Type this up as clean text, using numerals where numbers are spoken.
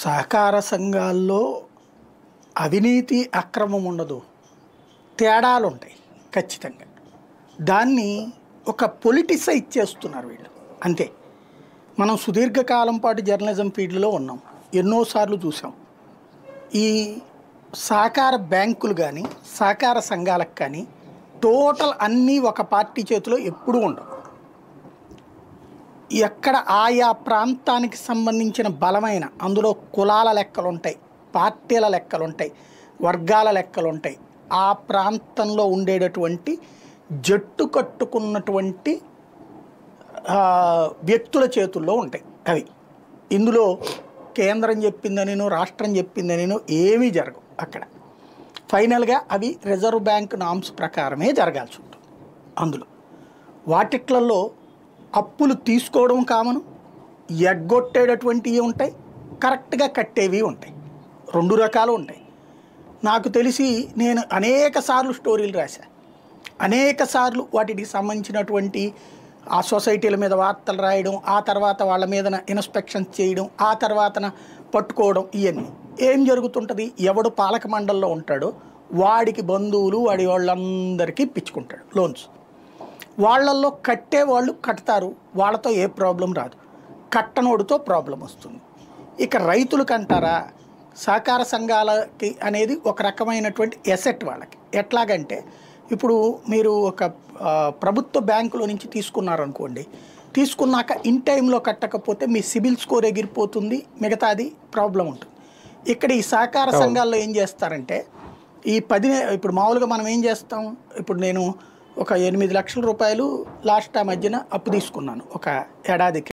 సహకార సంఘాల్లో అవినీతి అక్రమం ఉండదు. తేడాలుంటాయి ఖచ్చితంగా. దాన్ని ఒక పొలిటిసైజ్ చేస్తున్నారు వీళ్ళు అంతే. మనం సుదీర్ఘకాలం పాటు జర్నలిజం ఫీల్డ్లో ఉన్నాం, ఎన్నోసార్లు చూసాం. ఈ సహకార బ్యాంకులు కానీ సహకార సంఘాలకు కానీ టోటల్ అన్నీ ఒక పార్టీ చేతిలో ఎప్పుడూ ఉండవు. ఎక్కడ ఆయా ప్రాంతానికి సంబంధించిన బలమైన అందులో కులాల లెక్కలు ఉంటాయి, పార్టీల లెక్కలు ఉంటాయి, వర్గాల లెక్కలు ఉంటాయి. ఆ ప్రాంతంలో ఉండేటటువంటి జట్టు కట్టుకున్నటువంటి వ్యక్తుల చేతుల్లో ఉంటాయి అవి. ఇందులో కేంద్రం చెప్పిందనినో రాష్ట్రం చెప్పిందనినో ఏమీ జరగవు. అక్కడ ఫైనల్గా అవి రిజర్వ్ బ్యాంక్ నామ్స్ ప్రకారమే జరగాల్సి ఉంటుంది. అందులో వాటిట్లలో అప్పులు తీసుకోవడం కామను, ఎగ్గొట్టేటటువంటివి ఉంటాయి, కరెక్ట్గా కట్టేవి ఉంటాయి. రెండు రకాలు ఉంటాయి. నాకు తెలిసి నేను అనేక సార్లు స్టోరీలు రాశా, అనేక సార్లు వాటికి సంబంధించినటువంటి ఆ సొసైటీల మీద వార్తలు రాయడం, ఆ తర్వాత వాళ్ళ మీద ఇన్స్పెక్షన్స్ చేయడం, ఆ తర్వాతన పట్టుకోవడం. ఇవన్నీ ఏం జరుగుతుంటుంది, ఎవడు పాలక మండలిలో ఉంటాడో వాడికి బంధువులు వాడి వాళ్ళందరికీ ఇప్పించుకుంటాడు లోన్స్. వాళ్ళల్లో కట్టేవాళ్ళు కడతారు, వాళ్ళతో ఏ ప్రాబ్లం రాదు, కట్టనోడితో ప్రాబ్లం వస్తుంది. ఇక రైతులకు అంటారా, సహకార సంఘాలకి అనేది ఒక రకమైనటువంటి ఎసెట్ వాళ్ళకి. ఎట్లాగంటే ఇప్పుడు మీరు ఒక ప్రభుత్వ బ్యాంకులో నుంచి తీసుకున్నారనుకోండి, తీసుకున్నాక ఇన్ టైంలో కట్టకపోతే మీ సిబిల్ స్కోర్ ఎగిరిపోతుంది, మిగతాది ప్రాబ్లం ఉంటుంది. ఇక్కడ ఈ సహకార సంఘాల్లో ఏం చేస్తారంటే ఇప్పుడు మామూలుగా మనం ఏం చేస్తాం, ఇప్పుడు నేను ఒక 8 లక్షల రూపాయలు లాస్ట్ మధ్యన అప్పు తీసుకున్నాను ఒక ఏడాదికి.